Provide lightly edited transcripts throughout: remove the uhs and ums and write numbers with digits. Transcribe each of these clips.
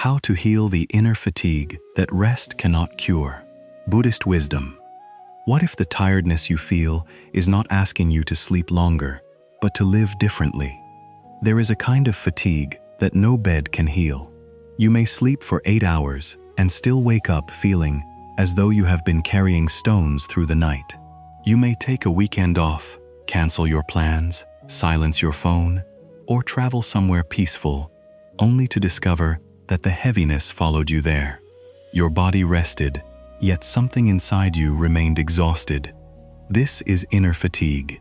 How to heal the inner fatigue that rest cannot cure. Buddhist wisdom. What if the tiredness you feel is not asking you to sleep longer, but to live differently? There is a kind of fatigue that no bed can heal. You may sleep for 8 hours and still wake up feeling as though you have been carrying stones through the night. You may take a weekend off, cancel your plans, silence your phone, or travel somewhere peaceful, only to discover that the heaviness followed you there. Your body rested, yet something inside you remained exhausted. This is inner fatigue.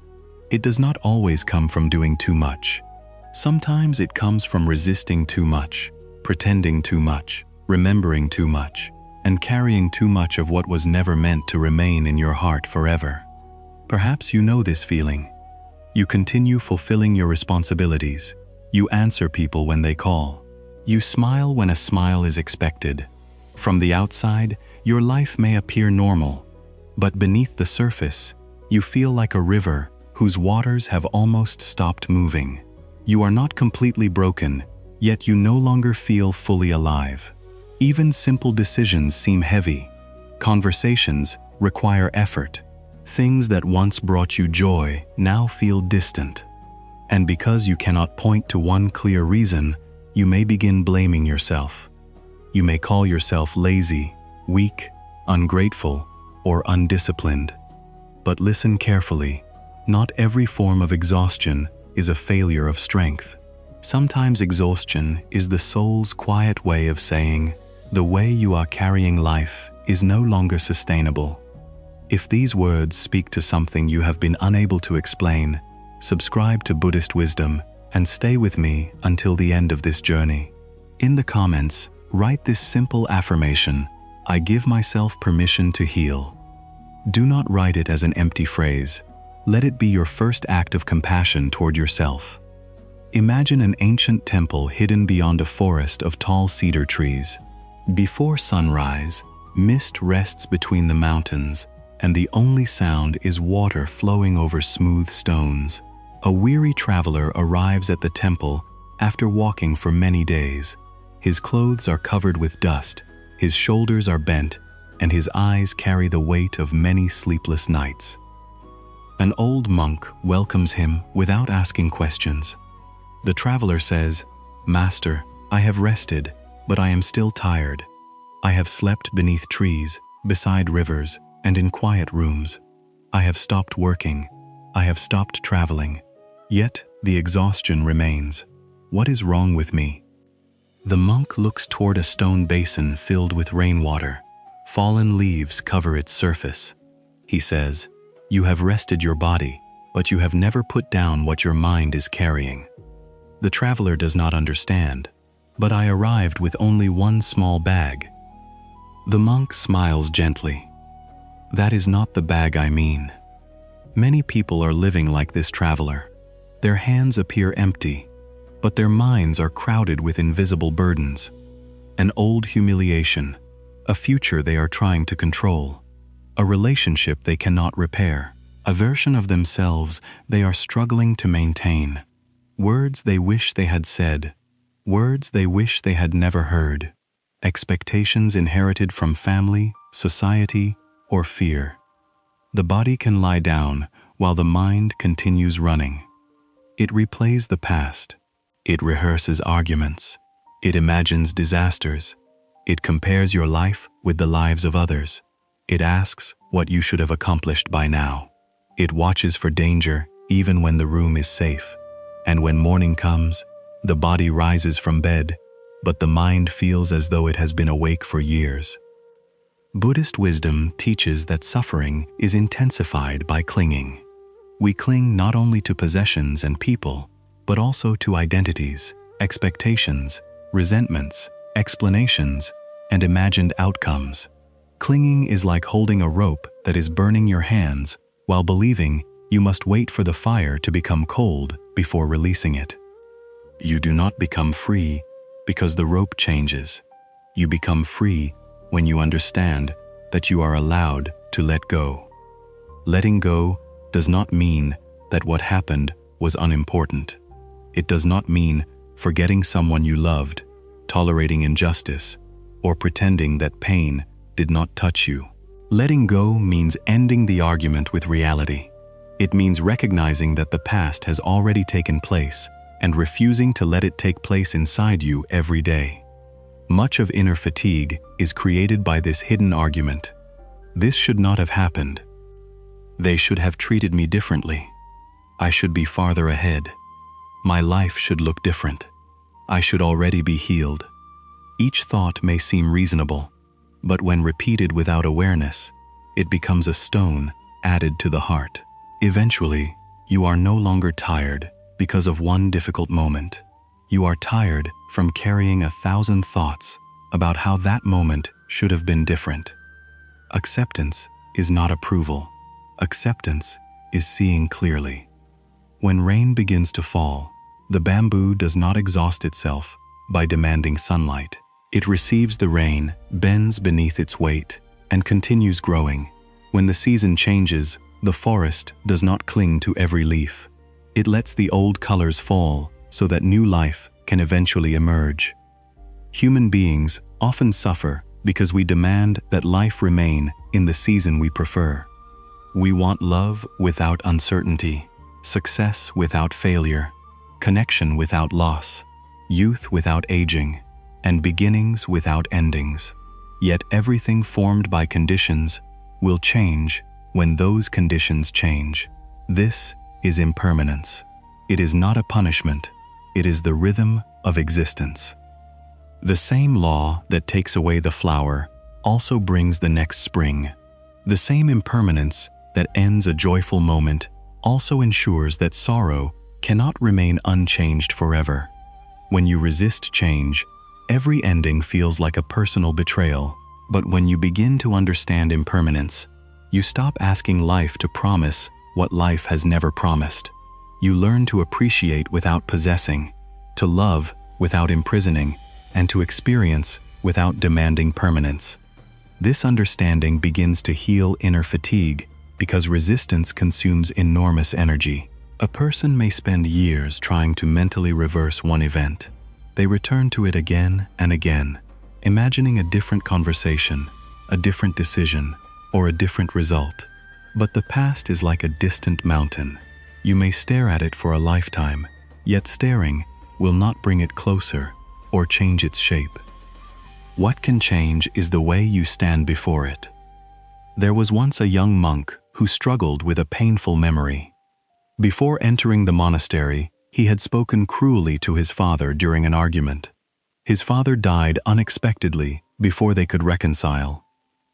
It does not always come from doing too much. Sometimes it comes from resisting too much, pretending too much, remembering too much, and carrying too much of what was never meant to remain in your heart forever. Perhaps you know this feeling. You continue fulfilling your responsibilities. You answer people when they call. You smile when a smile is expected. From the outside, your life may appear normal, but beneath the surface, you feel like a river whose waters have almost stopped moving. You are not completely broken, yet you no longer feel fully alive. Even simple decisions seem heavy. Conversations require effort. Things that once brought you joy now feel distant. And because you cannot point to one clear reason, you may begin blaming yourself. You may call yourself lazy, weak, ungrateful, or undisciplined. But listen carefully. Not every form of exhaustion is a failure of strength. Sometimes exhaustion is the soul's quiet way of saying, the way you are carrying life is no longer sustainable. If these words speak to something you have been unable to explain, subscribe to Buddhist wisdom and stay with me until the end of this journey. In the comments, write this simple affirmation: I give myself permission to heal. Do not write it as an empty phrase. Let it be your first act of compassion toward yourself. Imagine an ancient temple hidden beyond a forest of tall cedar trees. Before sunrise, mist rests between the mountains, and the only sound is water flowing over smooth stones. A weary traveler arrives at the temple after walking for many days. His clothes are covered with dust, his shoulders are bent, and his eyes carry the weight of many sleepless nights. An old monk welcomes him without asking questions. The traveler says, "Master, I have rested, but I am still tired. I have slept beneath trees, beside rivers, and in quiet rooms. I have stopped working. I have stopped traveling. Yet the exhaustion remains. What is wrong with me?" The monk looks toward a stone basin filled with rainwater. Fallen leaves cover its surface. He says, "You have rested your body, but you have never put down what your mind is carrying." The traveler does not understand. "But I arrived with only one small bag." The monk smiles gently. "That is not the bag I mean." Many people are living like this traveler. Their hands appear empty, but their minds are crowded with invisible burdens. An old humiliation, a future they are trying to control, a relationship they cannot repair, a version of themselves they are struggling to maintain. Words they wish they had said, words they wish they had never heard, expectations inherited from family, society, or fear. The body can lie down while the mind continues running. It replays the past. It rehearses arguments. It imagines disasters. It compares your life with the lives of others. It asks what you should have accomplished by now. It watches for danger even when the room is safe. And when morning comes, the body rises from bed, but the mind feels as though it has been awake for years. Buddhist wisdom teaches that suffering is intensified by clinging. We cling not only to possessions and people, but also to identities, expectations, resentments, explanations, and imagined outcomes. Clinging is like holding a rope that is burning your hands while believing you must wait for the fire to become cold before releasing it. You do not become free because the rope changes. You become free when you understand that you are allowed to let go. Letting go does not mean that what happened was unimportant. It does not mean forgetting someone you loved. tolerating injustice, or pretending that pain did not touch you. Letting go means ending the argument with reality. It means recognizing that the past has already taken place and refusing to let it take place inside you every day. Much of inner fatigue is created by this hidden argument. This should not have happened. They should have treated me differently. I should be farther ahead. My life should look different. I should already be healed. Each thought may seem reasonable, but when repeated without awareness, it becomes a stone added to the heart. Eventually, you are no longer tired because of one difficult moment. You are tired from carrying 1,000 thoughts about how that moment should have been different. Acceptance is not approval. Acceptance is seeing clearly. When rain begins to fall, the bamboo does not exhaust itself by demanding sunlight. It receives the rain, bends beneath its weight, and continues growing. When the season changes, the forest does not cling to every leaf. It lets the old colors fall so that new life can eventually emerge. Human beings often suffer because we demand that life remain in the season we prefer. We want love without uncertainty, success without failure, connection without loss, youth without aging, and beginnings without endings. Yet everything formed by conditions will change when those conditions change. This is impermanence. It is not a punishment. It is the rhythm of existence. The same law that takes away the flower also brings the next spring. The same impermanence that ends a joyful moment also ensures that sorrow cannot remain unchanged forever. When you resist change, every ending feels like a personal betrayal. But when you begin to understand impermanence, you stop asking life to promise what life has never promised. You learn to appreciate without possessing, to love without imprisoning, and to experience without demanding permanence. This understanding begins to heal inner fatigue because resistance consumes enormous energy. A person may spend years trying to mentally reverse one event. They return to it again and again, imagining a different conversation, a different decision, or a different result. But the past is like a distant mountain. You may stare at it for a lifetime, yet staring will not bring it closer or change its shape. What can change is the way you stand before it. There was once a young monk who struggled with a painful memory. Before entering the monastery, he had spoken cruelly to his father during an argument. His father died unexpectedly before they could reconcile.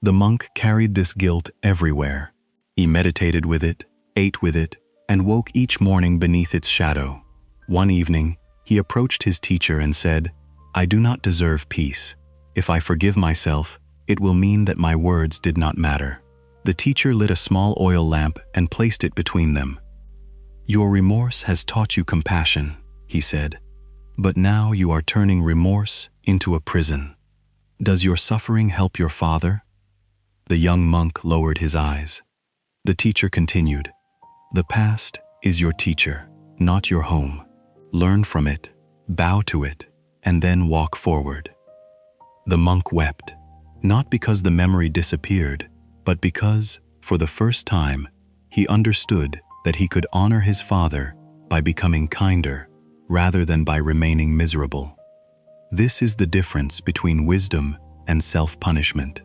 The monk carried this guilt everywhere. He meditated with it, ate with it, and woke each morning beneath its shadow. One evening, he approached his teacher and said, "I do not deserve peace. If I forgive myself, it will mean that my words did not matter." The teacher lit a small oil lamp and placed it between them. "Your remorse has taught you compassion," he said, "but now you are turning remorse into a prison. Does your suffering help your father?" The young monk lowered his eyes. The teacher continued, "The past is your teacher, not your home. Learn from it, bow to it, and then walk forward." The monk wept, not because the memory disappeared, but because, for the first time, he understood that he could honor his father by becoming kinder rather than by remaining miserable. This is the difference between wisdom and self-punishment.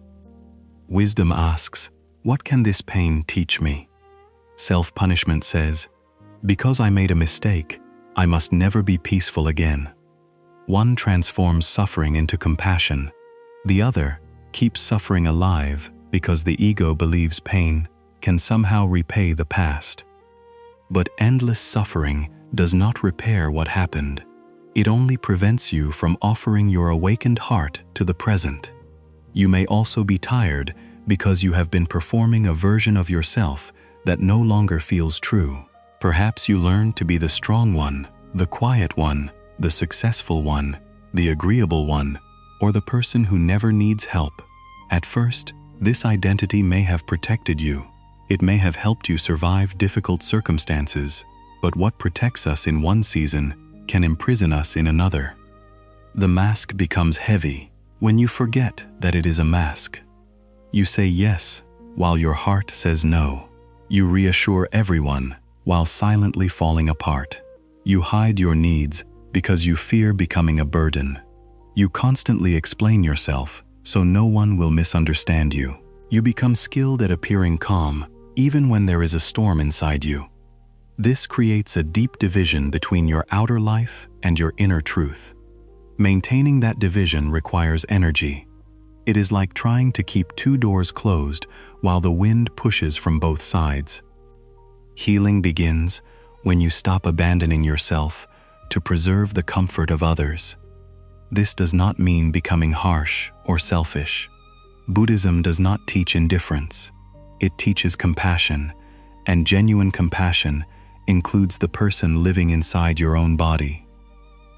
Wisdom asks, "What can this pain teach me?" Self-punishment says, "Because I made a mistake, I must never be peaceful again." One transforms suffering into compassion. The other keeps suffering alive because the ego believes pain can somehow repay the past. But endless suffering does not repair what happened. It only prevents you from offering your awakened heart to the present. You may also be tired because you have been performing a version of yourself that no longer feels true. Perhaps you learned to be the strong one, the quiet one, the successful one, the agreeable one, or the person who never needs help. At first, this identity may have protected you. It may have helped you survive difficult circumstances, but what protects us in one season can imprison us in another. The mask becomes heavy when you forget that it is a mask. You say yes while your heart says no. You reassure everyone while silently falling apart. You hide your needs because you fear becoming a burden. You constantly explain yourself so no one will misunderstand you. You become skilled at appearing calm even when there is a storm inside you. This creates a deep division between your outer life and your inner truth. Maintaining that division requires energy. It is like trying to keep two doors closed while the wind pushes from both sides. Healing begins when you stop abandoning yourself to preserve the comfort of others. This does not mean becoming harsh or selfish. Buddhism does not teach indifference. It teaches compassion, and genuine compassion includes the person living inside your own body.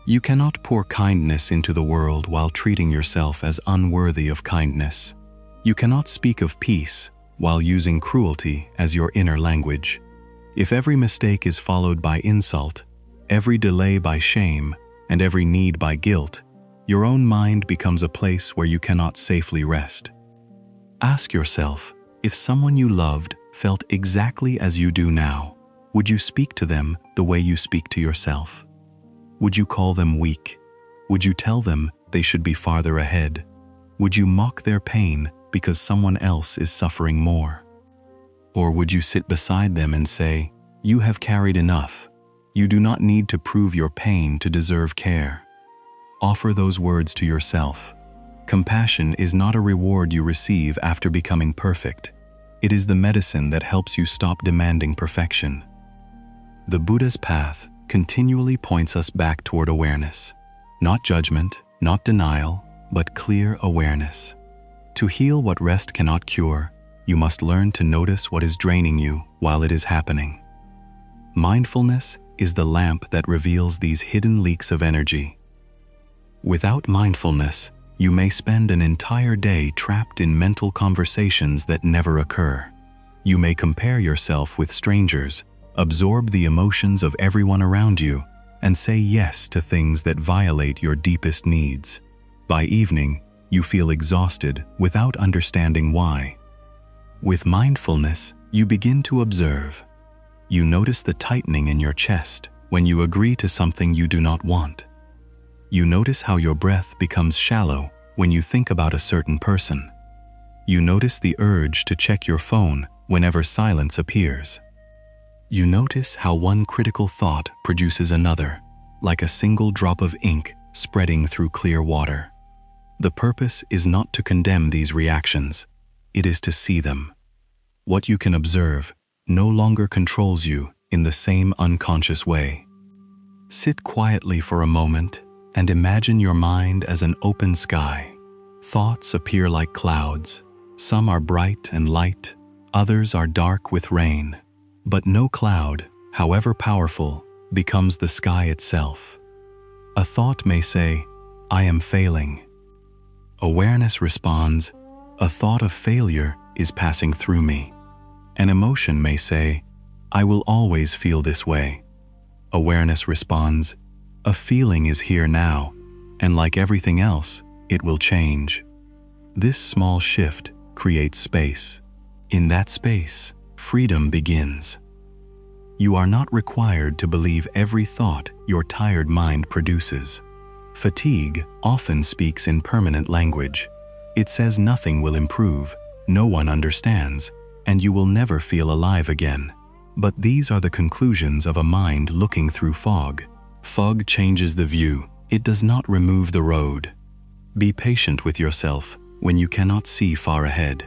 You cannot pour kindness into the world while treating yourself as unworthy of kindness. You cannot speak of peace while using cruelty as your inner language. If every mistake is followed by insult, every delay by shame, and every need by guilt, your own mind becomes a place where you cannot safely rest. Ask yourself, if someone you loved felt exactly as you do now, would you speak to them the way you speak to yourself? Would you call them weak? Would you tell them they should be farther ahead? Would you mock their pain because someone else is suffering more? Or would you sit beside them and say, "You have carried enough. You do not need to prove your pain to deserve care"? Offer those words to yourself. Compassion is not a reward you receive after becoming perfect. It is the medicine that helps you stop demanding perfection. The Buddha's path continually points us back toward awareness. Not judgment, not denial, but clear awareness. To heal what rest cannot cure, you must learn to notice what is draining you while it is happening. Mindfulness is the lamp that reveals these hidden leaks of energy. Without mindfulness, you may spend an entire day trapped in mental conversations that never occur. You may compare yourself with strangers, absorb the emotions of everyone around you, and say yes to things that violate your deepest needs. By evening, you feel exhausted without understanding why. With mindfulness, you begin to observe. You notice the tightening in your chest when you agree to something you do not want. You notice how your breath becomes shallow when you think about a certain person. You notice the urge to check your phone whenever silence appears. You notice how one critical thought produces another, like a single drop of ink spreading through clear water. The purpose is not to condemn these reactions. It is to see them. What you can observe no longer controls you in the same unconscious way. Sit quietly for a moment and imagine your mind as an open sky. Thoughts appear like clouds. Some are bright and light, others are dark with rain. But no cloud, however powerful, becomes the sky itself. A thought may say, "I am failing." Awareness responds, "A thought of failure is passing through me." An emotion may say, "I will always feel this way." Awareness responds, "A feeling is here now, and like everything else, it will change." This small shift creates space. In that space, freedom begins. You are not required to believe every thought your tired mind produces. Fatigue often speaks in permanent language. It says nothing will improve, no one understands, and you will never feel alive again. But these are the conclusions of a mind looking through fog. Fog changes the view. It does not remove the road. Be patient with yourself when you cannot see far ahead.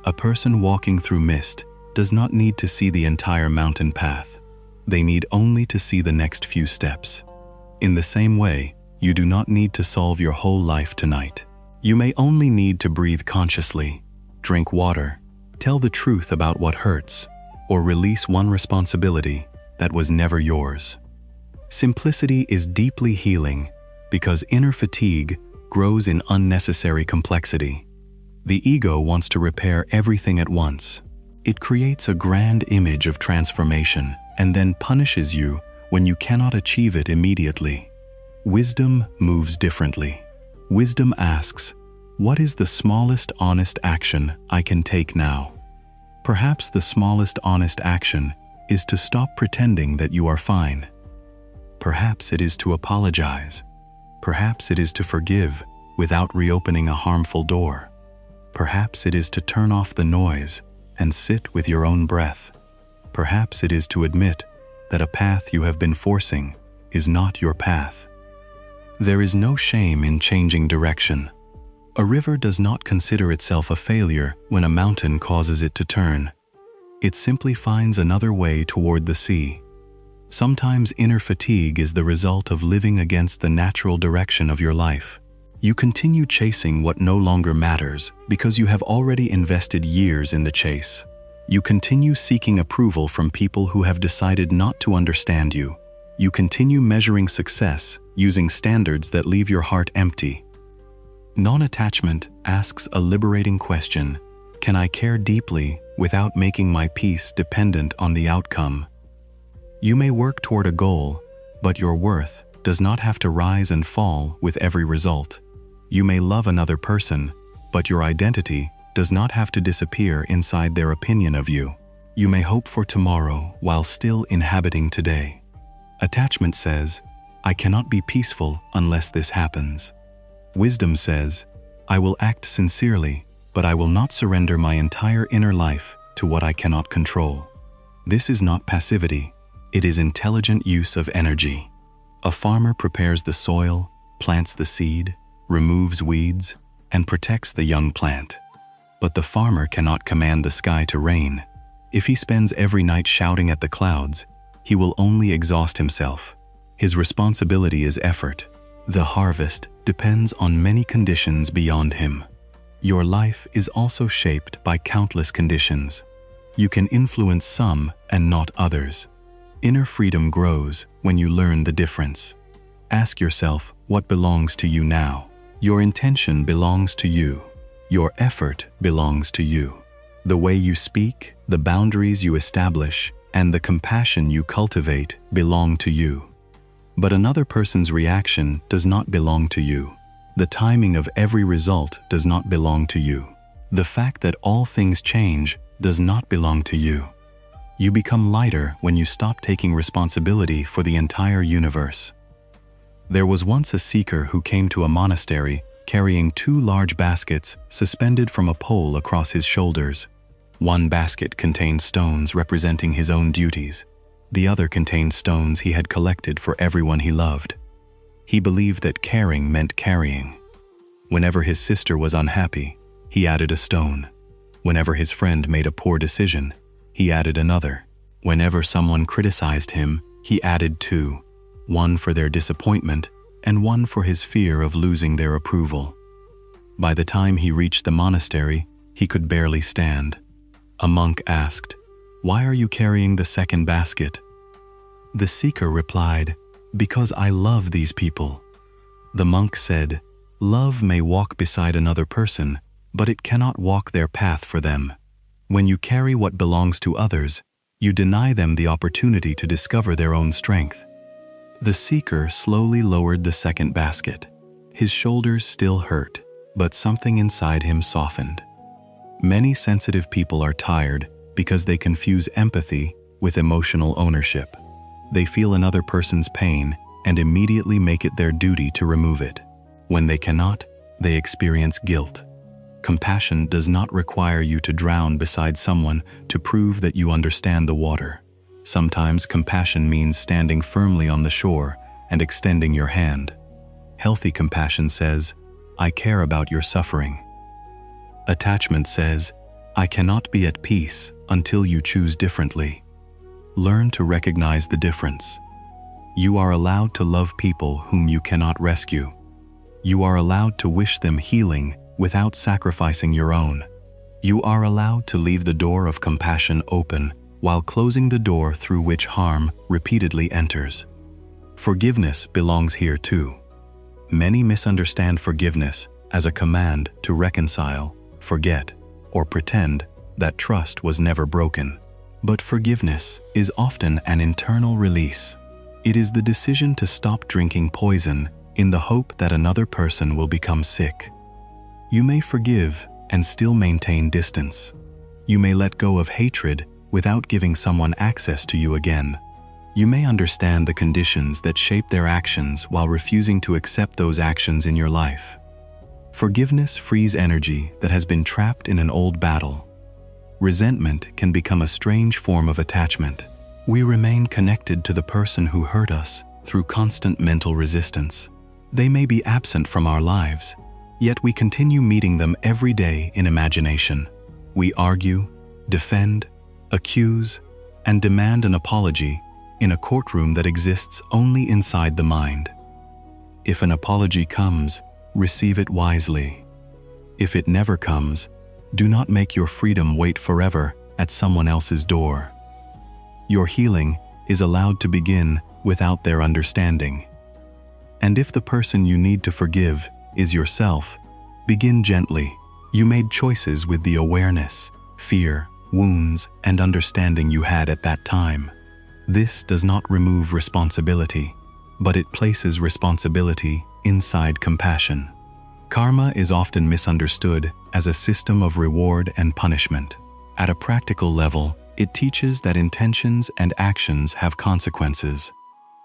A person walking through mist does not need to see the entire mountain path. They need only to see the next few steps. In the same way, you do not need to solve your whole life tonight. You may only need to breathe consciously, drink water, tell the truth about what hurts, or release one responsibility that was never yours. Simplicity is deeply healing because inner fatigue grows in unnecessary complexity. The ego wants to repair everything at once. It creates a grand image of transformation and then punishes you when you cannot achieve it immediately. Wisdom moves differently. Wisdom asks, what is the smallest honest action I can take now? Perhaps the smallest honest action is to stop pretending that you are fine. Perhaps it is to apologize. Perhaps it is to forgive without reopening a harmful door. Perhaps it is to turn off the noise and sit with your own breath. Perhaps it is to admit that a path you have been forcing is not your path. There is no shame in changing direction. A river does not consider itself a failure when a mountain causes it to turn. It simply finds another way toward the sea. Sometimes inner fatigue is the result of living against the natural direction of your life. You continue chasing what no longer matters because you have already invested years in the chase. You continue seeking approval from people who have decided not to understand you. You continue measuring success using standards that leave your heart empty. Non-attachment asks a liberating question: can I care deeply without making my peace dependent on the outcome? You may work toward a goal, but your worth does not have to rise and fall with every result. You may love another person, but your identity does not have to disappear inside their opinion of you. You may hope for tomorrow while still inhabiting today. Attachment says, I cannot be peaceful unless this happens. Wisdom says, I will act sincerely, but I will not surrender my entire inner life to what I cannot control. This is not passivity. It is intelligent use of energy. A farmer prepares the soil, plants the seed, removes weeds, and protects the young plant. But the farmer cannot command the sky to rain. If he spends every night shouting at the clouds, he will only exhaust himself. His responsibility is effort. The harvest depends on many conditions beyond him. Your life is also shaped by countless conditions. You can influence some and not others. Inner freedom grows when you learn the difference. Ask yourself what belongs to you now. Your intention belongs to you. Your effort belongs to you. The way you speak, the boundaries you establish, and the compassion you cultivate belong to you. But another person's reaction does not belong to you. The timing of every result does not belong to you. The fact that all things change does not belong to you. You become lighter when you stop taking responsibility for the entire universe. There was once a seeker who came to a monastery carrying 2 large baskets suspended from a pole across his shoulders. One basket contained stones representing his own duties. The other contained stones he had collected for everyone he loved. He believed that caring meant carrying. Whenever his sister was unhappy, he added a stone. Whenever his friend made a poor decision, he added another. Whenever someone criticized him, he added 2, one for their disappointment and one for his fear of losing their approval. By the time he reached the monastery, he could barely stand. A monk asked, "Why are you carrying the second basket?" The seeker replied, "Because I love these people." The monk said, "Love may walk beside another person, but it cannot walk their path for them. When you carry what belongs to others, you deny them the opportunity to discover their own strength." The seeker slowly lowered the second basket. His shoulders still hurt, but something inside him softened. Many sensitive people are tired because they confuse empathy with emotional ownership. They feel another person's pain and immediately make it their duty to remove it. When they cannot, they experience guilt. Compassion does not require you to drown beside someone to prove that you understand the water. Sometimes compassion means standing firmly on the shore and extending your hand. Healthy compassion says, "I care about your suffering." Attachment says, "I cannot be at peace until you choose differently." Learn to recognize the difference. You are allowed to love people whom you cannot rescue. You are allowed to wish them healing without sacrificing your own. You are allowed to leave the door of compassion open while closing the door through which harm repeatedly enters. Forgiveness belongs here too. Many misunderstand forgiveness as a command to reconcile, forget, or pretend that trust was never broken. But forgiveness is often an internal release. It is the decision to stop drinking poison in the hope that another person will become sick. You may forgive and still maintain distance. You may let go of hatred without giving someone access to you again. You may understand the conditions that shape their actions while refusing to accept those actions in your life. Forgiveness frees energy that has been trapped in an old battle. Resentment can become a strange form of attachment. We remain connected to the person who hurt us through constant mental resistance. They may be absent from our lives, yet we continue meeting them every day in imagination. We argue, defend, accuse, and demand an apology in a courtroom that exists only inside the mind. If an apology comes, receive it wisely. If it never comes, do not make your freedom wait forever at someone else's door. Your healing is allowed to begin without their understanding. And if the person you need to forgive is yourself, begin gently. You made choices with the awareness, fear, wounds, and understanding you had at that time. This does not remove responsibility, but it places responsibility inside compassion. Karma is often misunderstood as a system of reward and punishment. At a practical level, it teaches that intentions and actions have consequences.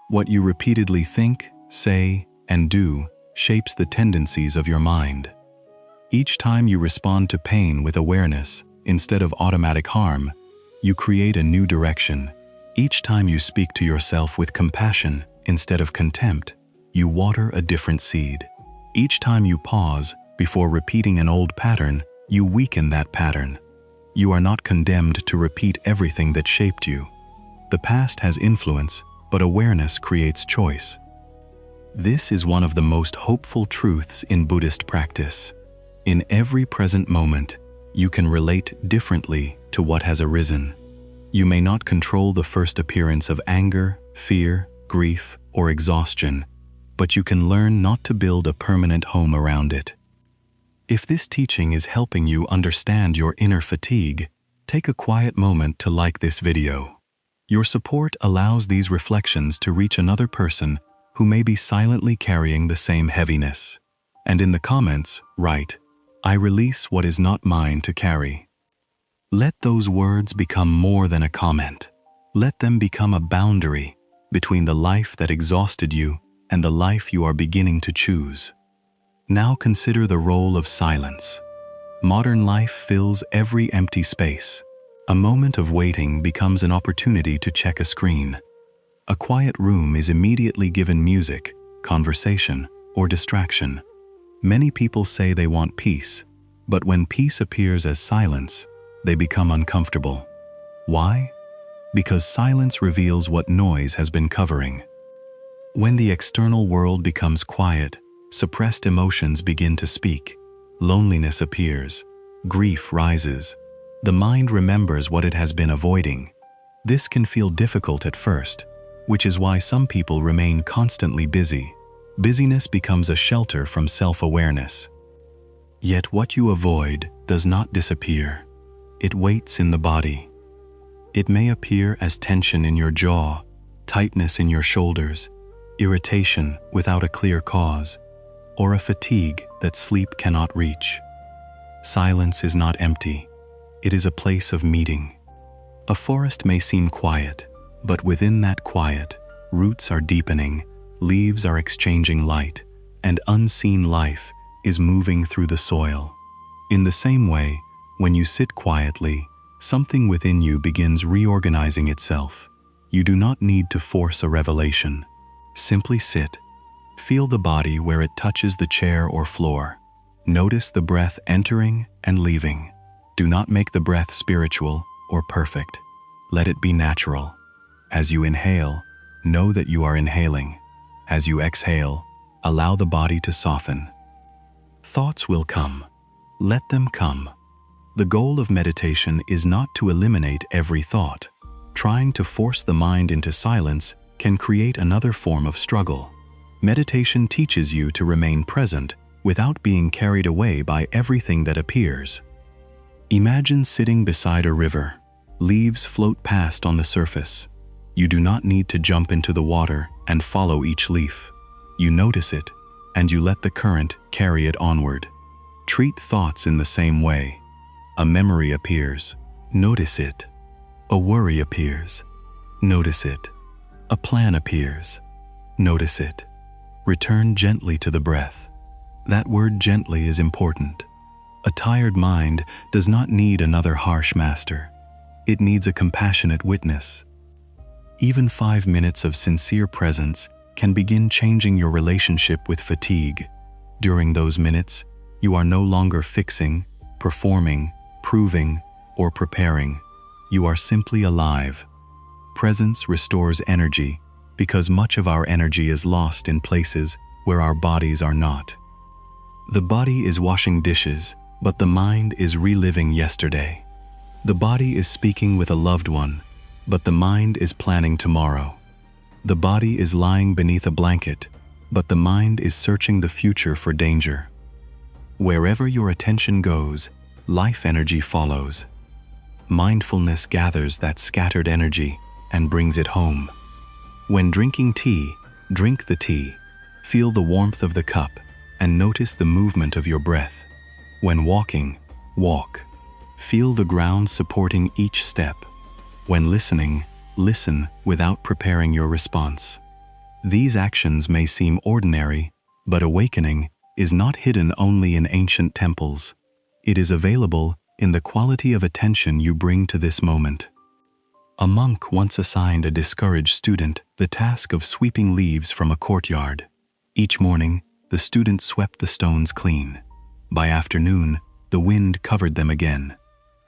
What you repeatedly think, say, and do shapes the tendencies of your mind. Each time you respond to pain with awareness instead of automatic harm, you create a new direction. Each time you speak to yourself with compassion instead of contempt, you water a different seed. Each time you pause before repeating an old pattern, you weaken that pattern. You are not condemned to repeat everything that shaped you. The past has influence, but awareness creates choice. This is one of the most hopeful truths in Buddhist practice. In every present moment, you can relate differently to what has arisen. You may not control the first appearance of anger, fear, grief, or exhaustion, but you can learn not to build a permanent home around it. If this teaching is helping you understand your inner fatigue, take a quiet moment to like this video. Your support allows these reflections to reach another person who may be silently carrying the same heaviness. And in the comments, write, "I release what is not mine to carry." Let those words become more than a comment. Let them become a boundary between the life that exhausted you and the life you are beginning to choose. Now consider the role of silence. Modern life fills every empty space. A moment of waiting becomes an opportunity to check a screen. A quiet room is immediately given music, conversation, or distraction. Many people say they want peace, but when peace appears as silence, they become uncomfortable. Why? Because silence reveals what noise has been covering. When the external world becomes quiet, suppressed emotions begin to speak. Loneliness appears. Grief rises. The mind remembers what it has been avoiding. This can feel difficult at first, which is why some people remain constantly busy. Busyness becomes a shelter from self-awareness. Yet what you avoid does not disappear. It waits in the body. It may appear as tension in your jaw, tightness in your shoulders, irritation without a clear cause, or a fatigue that sleep cannot reach. Silence is not empty. It is a place of meeting. A forest may seem quiet, but within that quiet, roots are deepening, leaves are exchanging light, and unseen life is moving through the soil. In the same way, when you sit quietly, something within you begins reorganizing itself. You do not need to force a revelation. Simply sit. Feel the body where it touches the chair or floor. Notice the breath entering and leaving. Do not make the breath spiritual or perfect. Let it be natural. As you inhale, know that you are inhaling. As you exhale, allow the body to soften. Thoughts will come. Let them come. The goal of meditation is not to eliminate every thought. Trying to force the mind into silence can create another form of struggle. Meditation teaches you to remain present without being carried away by everything that appears. Imagine sitting beside a river. Leaves float past on the surface. You do not need to jump into the water and follow each leaf. You notice it, and you let the current carry it onward. Treat thoughts in the same way. A memory appears. Notice it. A worry appears. Notice it. A plan appears. Notice it. Return gently to the breath. That word gently is important. A tired mind does not need another harsh master. It needs a compassionate witness. Even 5 minutes of sincere presence can begin changing your relationship with fatigue. During those minutes, you are no longer fixing, performing, proving, or preparing. You are simply alive. Presence restores energy because much of our energy is lost in places where our bodies are not. The body is washing dishes, but the mind is reliving yesterday. The body is speaking with a loved one, but the mind is planning tomorrow. The body is lying beneath a blanket, but the mind is searching the future for danger. Wherever your attention goes, life energy follows. Mindfulness gathers that scattered energy and brings it home. When drinking tea, drink the tea. Feel the warmth of the cup and notice the movement of your breath. When walking, walk. Feel the ground supporting each step. When listening, listen without preparing your response. These actions may seem ordinary, but awakening is not hidden only in ancient temples. It is available in the quality of attention you bring to this moment. A monk once assigned a discouraged student the task of sweeping leaves from a courtyard. Each morning, the student swept the stones clean. By afternoon, the wind covered them again.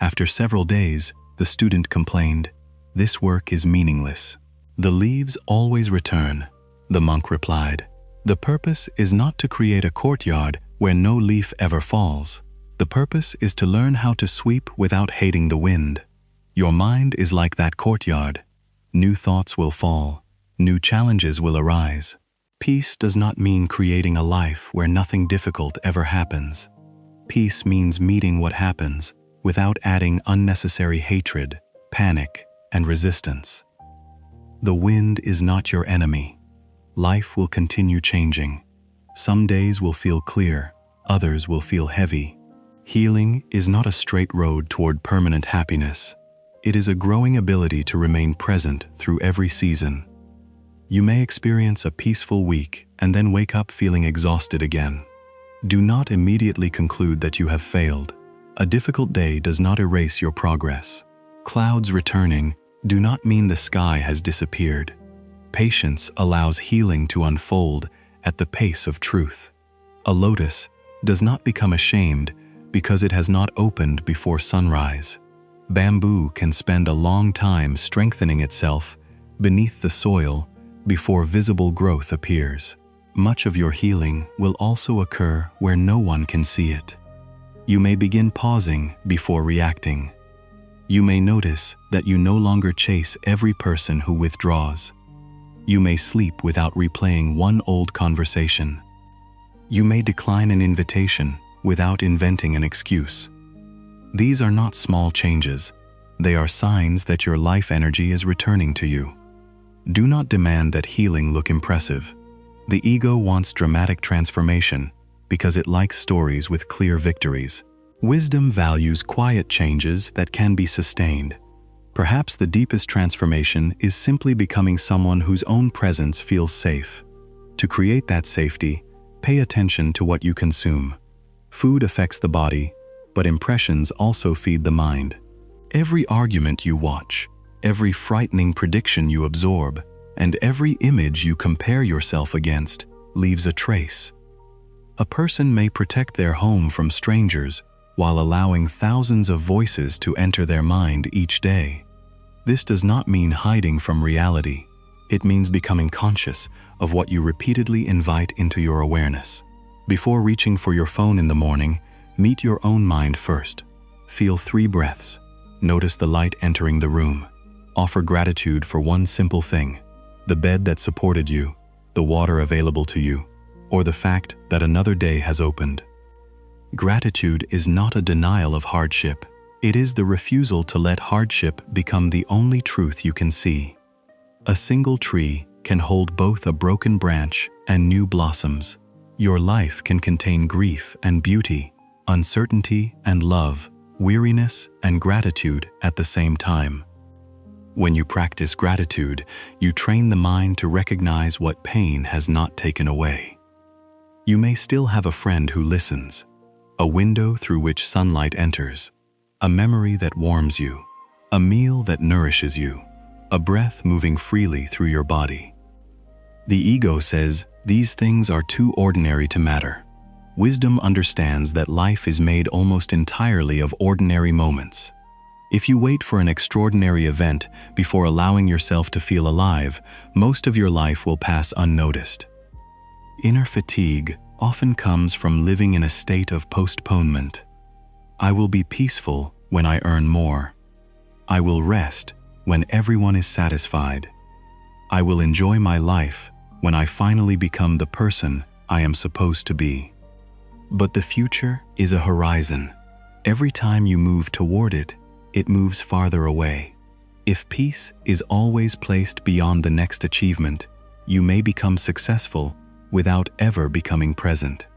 After several days, the student complained, "This work is meaningless." "The leaves always return," the monk replied. "The purpose is not to create a courtyard where no leaf ever falls. The purpose is to learn how to sweep without hating the wind. Your mind is like that courtyard. New thoughts will fall. New challenges will arise. Peace does not mean creating a life where nothing difficult ever happens. Peace means meeting what happens without adding unnecessary hatred, panic, and resistance. The wind is not your enemy. Life will continue changing. Some days will feel clear, others will feel heavy. Healing is not a straight road toward permanent happiness. It is a growing ability to remain present through every season. You may experience a peaceful week and then wake up feeling exhausted again. Do not immediately conclude that you have failed. A difficult day does not erase your progress. Clouds returning do not mean the sky has disappeared. Patience allows healing to unfold at the pace of truth. A lotus does not become ashamed because it has not opened before sunrise. Bamboo can spend a long time strengthening itself beneath the soil before visible growth appears. Much of your healing will also occur where no one can see it. You may begin pausing before reacting. You may notice that you no longer chase every person who withdraws. You may sleep without replaying one old conversation. You may decline an invitation without inventing an excuse. These are not small changes. They are signs that your life energy is returning to you. Do not demand that healing look impressive. The ego wants dramatic transformation because it likes stories with clear victories. Wisdom values quiet changes that can be sustained. Perhaps the deepest transformation is simply becoming someone whose own presence feels safe. To create that safety, pay attention to what you consume. Food affects the body, but impressions also feed the mind. Every argument you watch, every frightening prediction you absorb, and every image you compare yourself against leaves a trace. A person may protect their home from strangers while allowing thousands of voices to enter their mind each day. This does not mean hiding from reality. It means becoming conscious of what you repeatedly invite into your awareness. Before reaching for your phone in the morning, meet your own mind first. Feel 3 breaths. Notice the light entering the room. Offer gratitude for one simple thing: the bed that supported you, the water available to you, or the fact that another day has opened. Gratitude is not a denial of hardship. It is the refusal to let hardship become the only truth you can see. A single tree can hold both a broken branch and new blossoms. Your life can contain grief and beauty, uncertainty and love, weariness and gratitude at the same time. When you practice gratitude, you train the mind to recognize what pain has not taken away. You may still have a friend who listens, a window through which sunlight enters, a memory that warms you, a meal that nourishes you, a breath moving freely through your body. The ego says these things are too ordinary to matter. Wisdom understands that life is made almost entirely of ordinary moments. If you wait for an extraordinary event before allowing yourself to feel alive, most of your life will pass unnoticed. Inner fatigue often comes from living in a state of postponement. I will be peaceful when I earn more. I will rest when everyone is satisfied. I will enjoy my life when I finally become the person I am supposed to be. But the future is a horizon. Every time you move toward it, it moves farther away. If peace is always placed beyond the next achievement, you may become successful without ever becoming present.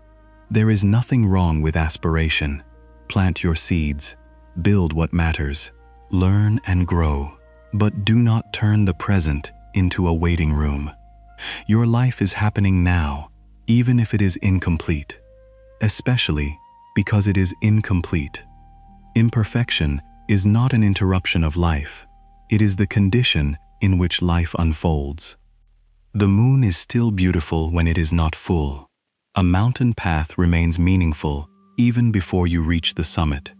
There is nothing wrong with aspiration. Plant your seeds, build what matters, learn and grow. But do not turn the present into a waiting room. Your life is happening now, even if it is incomplete, especially because it is incomplete. Imperfection is not an interruption of life. It is the condition in which life unfolds. The moon is still beautiful when it is not full. A mountain path remains meaningful even before you reach the summit.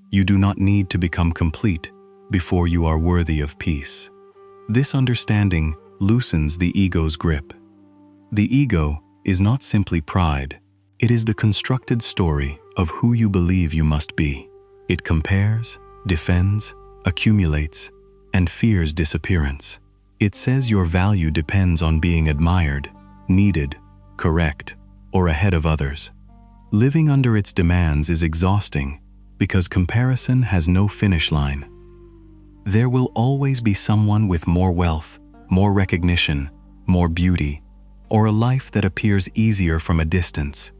You do not need to become complete before you are worthy of peace. This understanding loosens the ego's grip. The ego is not simply pride. It is the constructed story of who you believe you must be. It compares, defends, accumulates, and fears disappearance. It says your value depends on being admired, needed, correct, or ahead of others. Living under its demands is exhausting because comparison has no finish line. There will always be someone with more wealth, more recognition, more beauty, or a life that appears easier from a distance.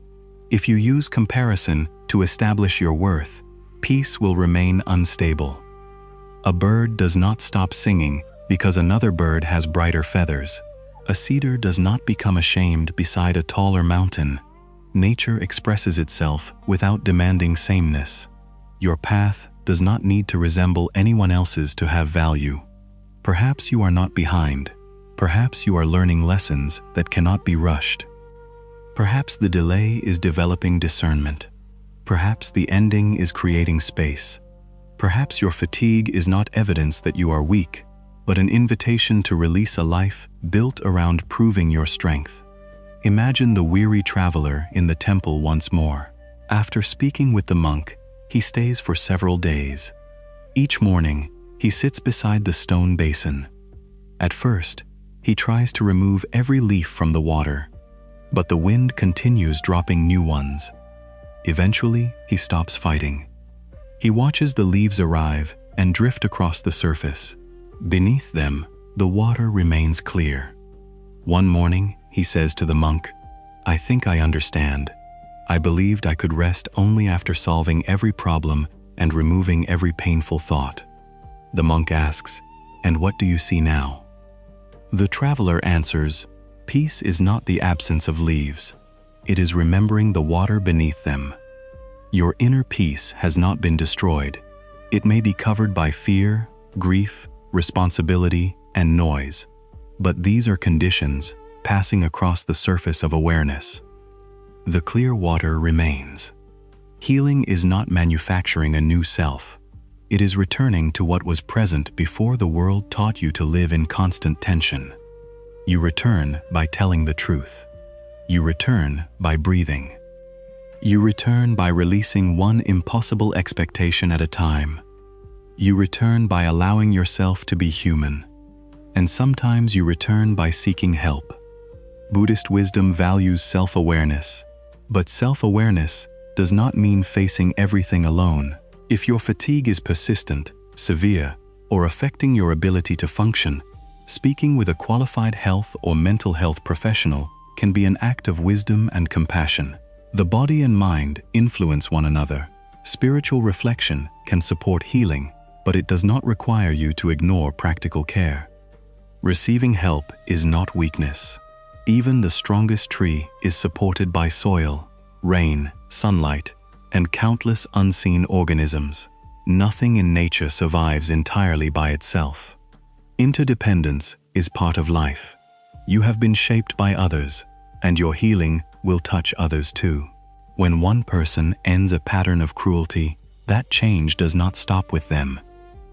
If you use comparison to establish your worth, peace will remain unstable. A bird does not stop singing because another bird has brighter feathers. A cedar does not become ashamed beside a taller mountain. Nature expresses itself without demanding sameness. Your path does not need to resemble anyone else's to have value. Perhaps you are not behind. Perhaps you are learning lessons that cannot be rushed. Perhaps the delay is developing discernment. Perhaps the ending is creating space. Perhaps your fatigue is not evidence that you are weak, but an invitation to release a life built around proving your strength. Imagine the weary traveler in the temple once more. After speaking with the monk, he stays for several days. Each morning, he sits beside the stone basin. At first, he tries to remove every leaf from the water, but the wind continues dropping new ones. Eventually, he stops fighting. He watches the leaves arrive and drift across the surface. Beneath them, the water remains clear. One morning, he says to the monk, "I think I understand. I believed I could rest only after solving every problem and removing every painful thought." The monk asks, "And what do you see now?" The traveler answers, "Peace is not the absence of leaves. It is remembering the water beneath them." Your inner peace has not been destroyed. It may be covered by fear, grief, responsibility, and noise, but these are conditions passing across the surface of awareness. The clear water remains. Healing is not manufacturing a new self. It is returning to what was present before the world taught you to live in constant tension. You return by telling the truth. You return by breathing. You return by releasing one impossible expectation at a time. You return by allowing yourself to be human. And sometimes you return by seeking help. Buddhist wisdom values self-awareness, but self-awareness does not mean facing everything alone. If your fatigue is persistent, severe, or affecting your ability to function, Speaking with a qualified health or mental health professional can be an act of wisdom and compassion. The body and mind influence one another. Spiritual reflection can support healing, but it does not require you to ignore practical care. Receiving help is not weakness. Even the strongest tree is supported by soil, rain, sunlight, and countless unseen organisms. Nothing in nature survives entirely by itself. Interdependence is part of life. You have been shaped by others, and your healing will touch others too. When one person ends a pattern of cruelty, that change does not stop with them.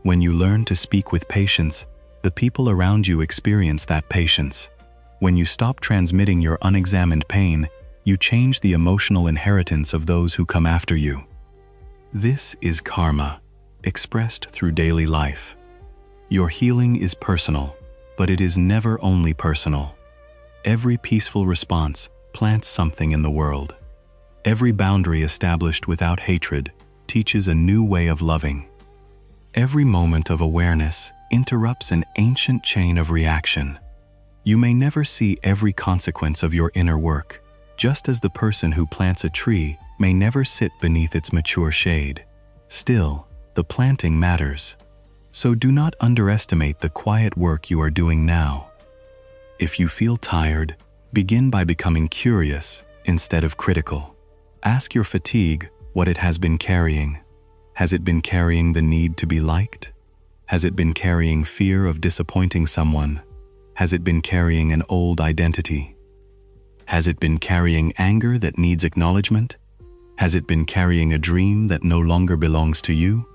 When you learn to speak with patience, the people around you experience that patience. When you stop transmitting your unexamined pain, you change the emotional inheritance of those who come after you. This is karma, expressed through daily life. Your healing is personal, but it is never only personal. Every peaceful response plants something in the world. Every boundary established without hatred teaches a new way of loving. Every moment of awareness interrupts an ancient chain of reaction. You may never see every consequence of your inner work, just as the person who plants a tree may never sit beneath its mature shade. Still, the planting matters. So do not underestimate the quiet work you are doing now. If you feel tired, begin by becoming curious instead of critical. Ask your fatigue what it has been carrying. Has it been carrying the need to be liked? Has it been carrying fear of disappointing someone? Has it been carrying an old identity? Has it been carrying anger that needs acknowledgement? Has it been carrying a dream that no longer belongs to you?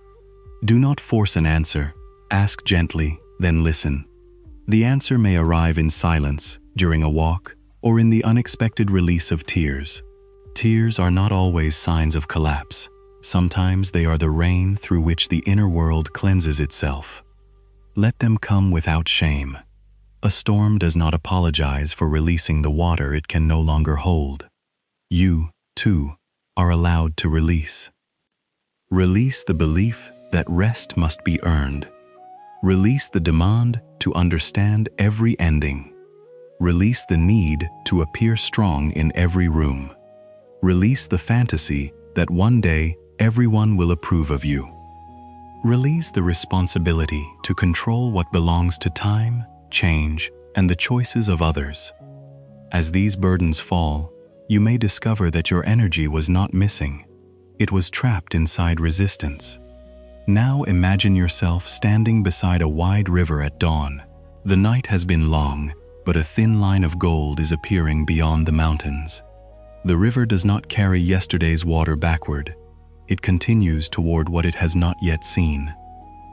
Do not force an answer. Ask gently, then listen. The answer may arrive in silence, during a walk, or in the unexpected release of tears. Tears are not always signs of collapse. Sometimes they are the rain through which the inner world cleanses itself. Let them come without shame. A storm does not apologize for releasing the water it can no longer hold. You, too, are allowed to release. Release the belief that rest must be earned. Release the demand to understand every ending. Release the need to appear strong in every room. Release the fantasy that one day everyone will approve of you. Release the responsibility to control what belongs to time, change, and the choices of others. As these burdens fall, you may discover that your energy was not missing. It was trapped inside resistance. Now imagine yourself standing beside a wide river at dawn. The night has been long, but a thin line of gold is appearing beyond the mountains. The river does not carry yesterday's water backward. It continues toward what it has not yet seen.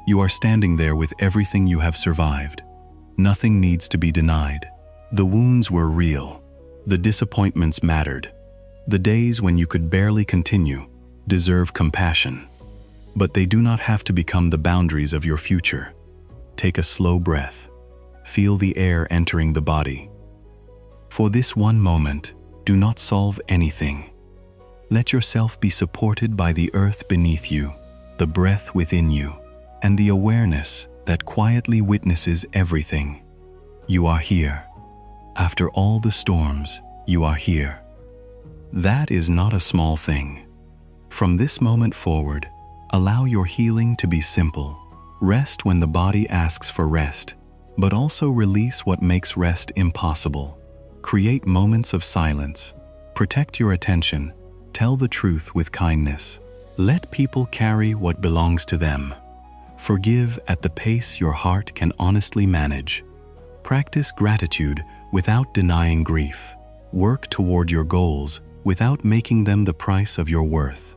You are standing there with everything you have survived. Nothing needs to be denied. The wounds were real. The disappointments mattered. The days when you could barely continue deserve compassion. But they do not have to become the boundaries of your future. Take a slow breath. Feel the air entering the body. For this one moment, do not solve anything. Let yourself be supported by the earth beneath you, the breath within you, and the awareness that quietly witnesses everything. You are here. After all the storms, you are here. That is not a small thing. From this moment forward, allow your healing to be simple. Rest when the body asks for rest, but also release what makes rest impossible. Create moments of silence. Protect your attention. Tell the truth with kindness. Let people carry what belongs to them. Forgive at the pace your heart can honestly manage. Practice gratitude without denying grief. Work toward your goals without making them the price of your worth.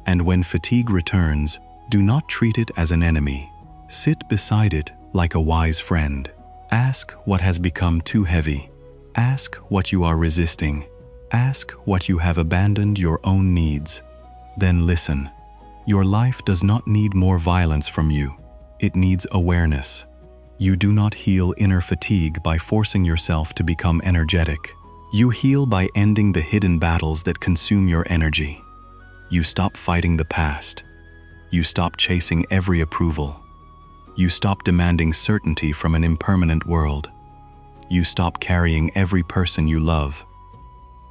And when fatigue returns, do not treat it as an enemy. Sit beside it like a wise friend. Ask what has become too heavy. Ask what you are resisting. Ask what you have abandoned your own needs. Then listen. Your life does not need more violence from you. It needs awareness. You do not heal inner fatigue by forcing yourself to become energetic. You heal by ending the hidden battles that consume your energy. You stop fighting the past. You stop chasing every approval. You stop demanding certainty from an impermanent world. You stop carrying every person you love.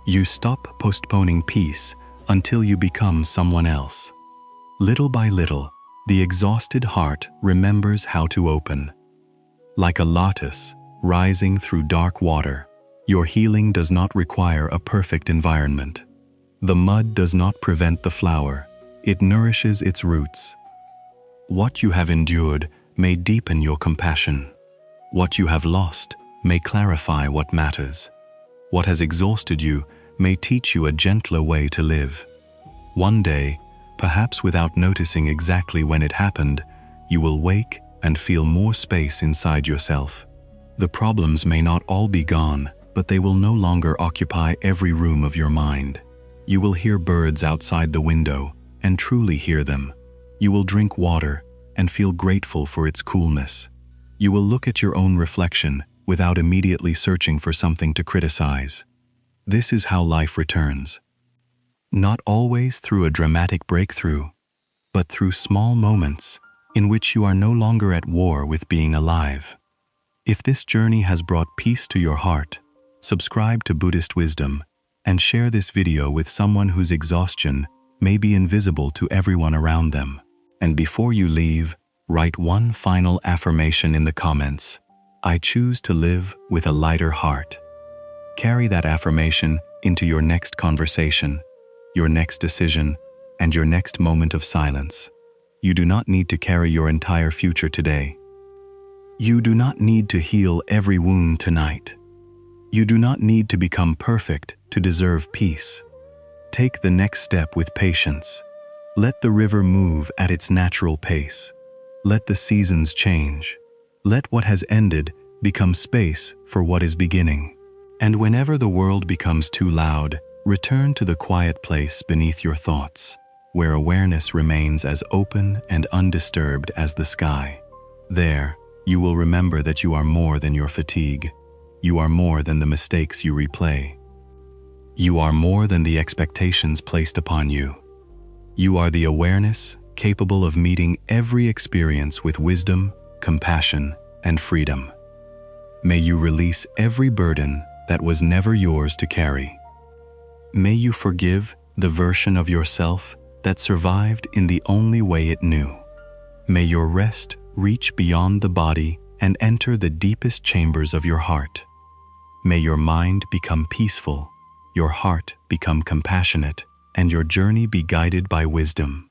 You stop postponing peace until you become someone else. Little by little, the exhausted heart remembers how to open. Like a lotus rising through dark water, your healing does not require a perfect environment. The mud does not prevent the flower, it nourishes its roots. What you have endured may deepen your compassion. What you have lost may clarify what matters. What has exhausted you may teach you a gentler way to live. One day, perhaps without noticing exactly when it happened, you will wake and feel more space inside yourself. The problems may not all be gone, but they will no longer occupy every room of your mind. You will hear birds outside the window and truly hear them. You will drink water and feel grateful for its coolness. You will look at your own reflection without immediately searching for something to criticize. This is how life returns. Not always through a dramatic breakthrough, but through small moments in which you are no longer at war with being alive. If this journey has brought peace to your heart, subscribe to Buddhist Wisdom and share this video with someone whose exhaustion may be invisible to everyone around them. And before you leave, write one final affirmation in the comments. I choose to live with a lighter heart. Carry that affirmation into your next conversation, your next decision, and your next moment of silence. You do not need to carry your entire future today. You do not need to heal every wound tonight. You do not need to become perfect to deserve peace. Take the next step with patience. Let the river move at its natural pace. Let the seasons change. Let what has ended become space for what is beginning. And whenever the world becomes too loud, return to the quiet place beneath your thoughts, where awareness remains as open and undisturbed as the sky. There, you will remember that you are more than your fatigue. You are more than the mistakes you replay. You are more than the expectations placed upon you. You are the awareness capable of meeting every experience with wisdom, compassion, and freedom. May you release every burden that was never yours to carry. May you forgive the version of yourself that survived in the only way it knew. May your rest reach beyond the body and enter the deepest chambers of your heart. May your mind become peaceful, your heart become compassionate, and your journey be guided by wisdom.